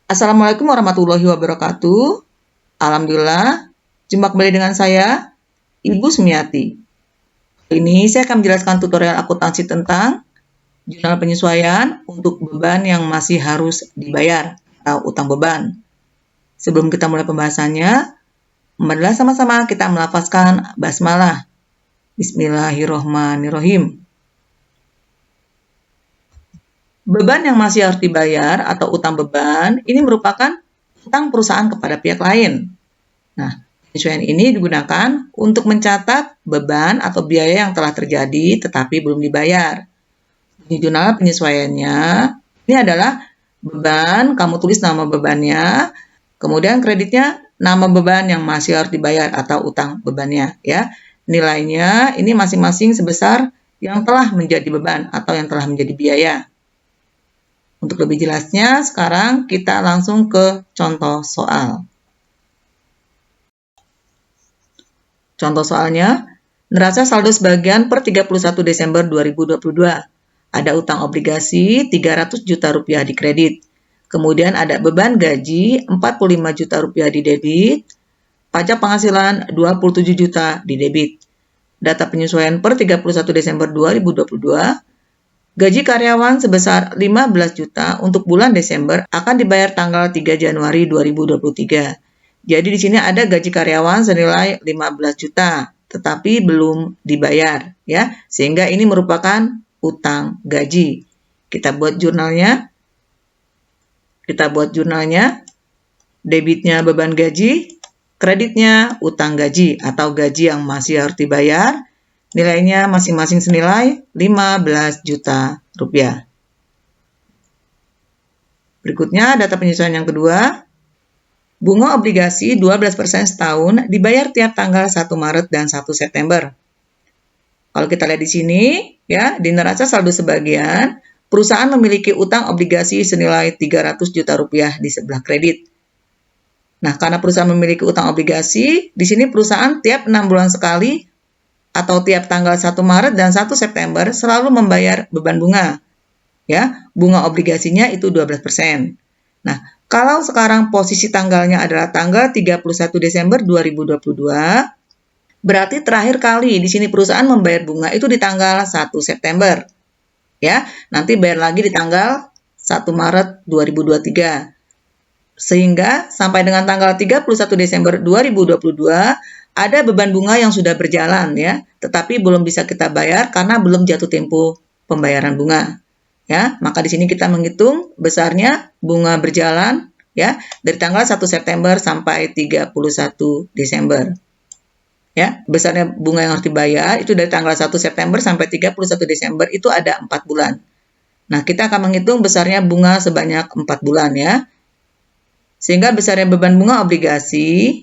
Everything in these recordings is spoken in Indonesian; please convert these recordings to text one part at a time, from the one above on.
Assalamualaikum warahmatullahi wabarakatuh. Alhamdulillah, jumpa kembali dengan saya, Ibu Sumiati. Kali ini saya akan menjelaskan tutorial akuntansi tentang jurnal penyesuaian untuk beban yang masih harus dibayar atau utang beban. Sebelum kita mulai pembahasannya, marilah sama-sama kita melafazkan basmalah. Bismillahirrohmanirrohim. Beban yang masih harus dibayar atau utang beban ini merupakan utang perusahaan kepada pihak lain. Nah, penyesuaian ini digunakan untuk mencatat beban atau biaya yang telah terjadi tetapi belum dibayar. Di jurnal penyesuaiannya, ini adalah beban, kamu tulis nama bebannya, kemudian kreditnya nama beban yang masih harus dibayar atau utang bebannya, ya. Nilainya ini masing-masing sebesar yang telah menjadi beban atau yang telah menjadi biaya. Untuk lebih jelasnya, sekarang kita langsung ke contoh soal. Contoh soalnya, neraca saldo sebagian per 31 Desember 2022. Ada utang obligasi 300 juta rupiah di kredit. Kemudian ada beban gaji 45 juta rupiah di debit. Pajak penghasilan 27 juta di debit. Data penyesuaian per 31 Desember 2022. Gaji karyawan sebesar 15 juta untuk bulan Desember akan dibayar tanggal 3 Januari 2023. Jadi di sini ada gaji karyawan senilai 15 juta, tetapi belum dibayar, ya. Sehingga ini merupakan utang gaji. Kita buat jurnalnya. Debitnya beban gaji, kreditnya utang gaji atau gaji yang masih harus dibayar. Nilainya masing-masing senilai 15 juta rupiah. Berikutnya data penyesuaian yang kedua. Bunga obligasi 12% setahun dibayar tiap tanggal 1 Maret dan 1 September. Kalau kita lihat di sini, ya, di neraca saldo sebagian, perusahaan memiliki utang obligasi senilai 300 juta rupiah di sebelah kredit. Nah, karena perusahaan memiliki utang obligasi, di sini perusahaan tiap 6 bulan sekali atau tiap tanggal 1 Maret dan 1 September selalu membayar beban bunga. Ya, bunga obligasinya itu 12%. Nah, kalau sekarang posisi tanggalnya adalah tanggal 31 Desember 2022, berarti terakhir kali di sini perusahaan membayar bunga itu di tanggal 1 September. Ya, nanti bayar lagi di tanggal 1 Maret 2023. Sehingga sampai dengan tanggal 31 Desember 2022 ada beban bunga yang sudah berjalan, ya, tetapi belum bisa kita bayar karena belum jatuh tempo pembayaran bunga. Ya, maka di sini kita menghitung besarnya bunga berjalan, ya, dari tanggal 1 September sampai 31 Desember. Ya, besarnya bunga yang harus dibayar itu dari tanggal 1 September sampai 31 Desember itu ada 4 bulan. Nah, kita akan menghitung besarnya bunga sebanyak 4 bulan, ya. Sehingga besarnya beban bunga obligasi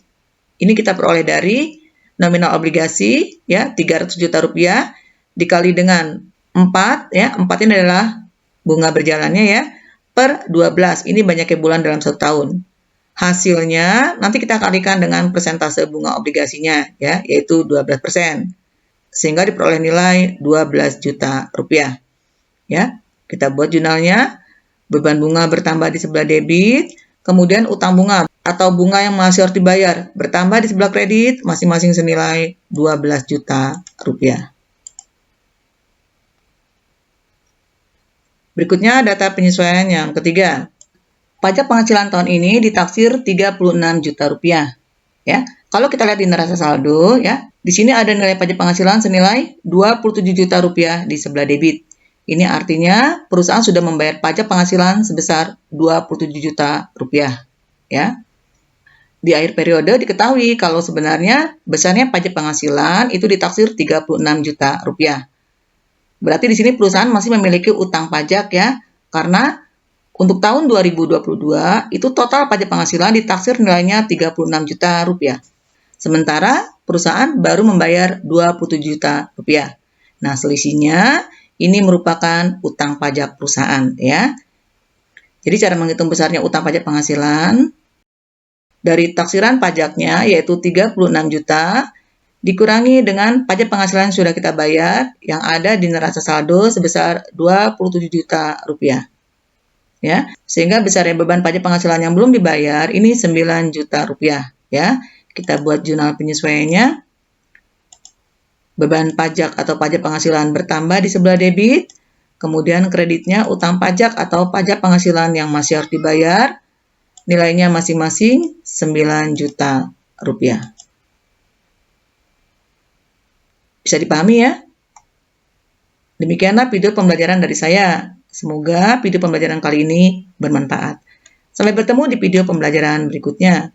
ini kita peroleh dari nominal obligasi, ya, 300 juta rupiah dikali dengan 4, ya. 4 ini adalah bunga berjalannya, ya, per 12. Ini banyaknya bulan dalam 1 tahun. Hasilnya nanti kita kalikan dengan persentase bunga obligasinya, ya, yaitu 12%. Sehingga diperoleh nilai 12 juta rupiah. Ya, kita buat jurnalnya. Beban bunga bertambah di sebelah debit, kemudian utang bunga atau bunga yang masih harus dibayar bertambah di sebelah kredit masing-masing senilai 12 juta rupiah. Berikutnya data penyesuaian yang ketiga. Pajak penghasilan tahun ini ditaksir 36 juta rupiah. Ya, kalau kita lihat di neraca saldo, ya, di sini ada nilai pajak penghasilan senilai 27 juta rupiah di sebelah debit. Ini artinya perusahaan sudah membayar pajak penghasilan sebesar 27 juta rupiah. Ya. Di akhir periode diketahui kalau sebenarnya besarnya pajak penghasilan itu ditaksir 36 juta rupiah. Berarti di sini perusahaan masih memiliki utang pajak, ya, karena untuk tahun 2022 itu total pajak penghasilan ditaksir nilainya 36 juta rupiah. Sementara perusahaan baru membayar 27 juta rupiah. Nah, selisihnya ini merupakan utang pajak perusahaan, ya. Jadi cara menghitung besarnya utang pajak penghasilan dari taksiran pajaknya yaitu 36 juta dikurangi dengan pajak penghasilan yang sudah kita bayar yang ada di neraca saldo sebesar 27 juta rupiah. ya. Sehingga besarnya beban pajak penghasilan yang belum dibayar ini 9 juta rupiah, ya. Kita buat jurnal penyesuaiannya. Beban pajak atau pajak penghasilan bertambah di sebelah debit, kemudian kreditnya utang pajak atau pajak penghasilan yang masih harus dibayar, nilainya masing-masing 9 juta rupiah. Bisa dipahami ya? Demikianlah video pembelajaran dari saya. Semoga video pembelajaran kali ini bermanfaat. Sampai bertemu di video pembelajaran berikutnya.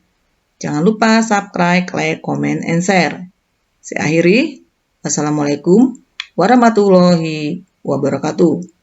Jangan lupa subscribe, like, comment, and share. Saya akhiri. Wassalamualaikum warahmatullahi wabarakatuh.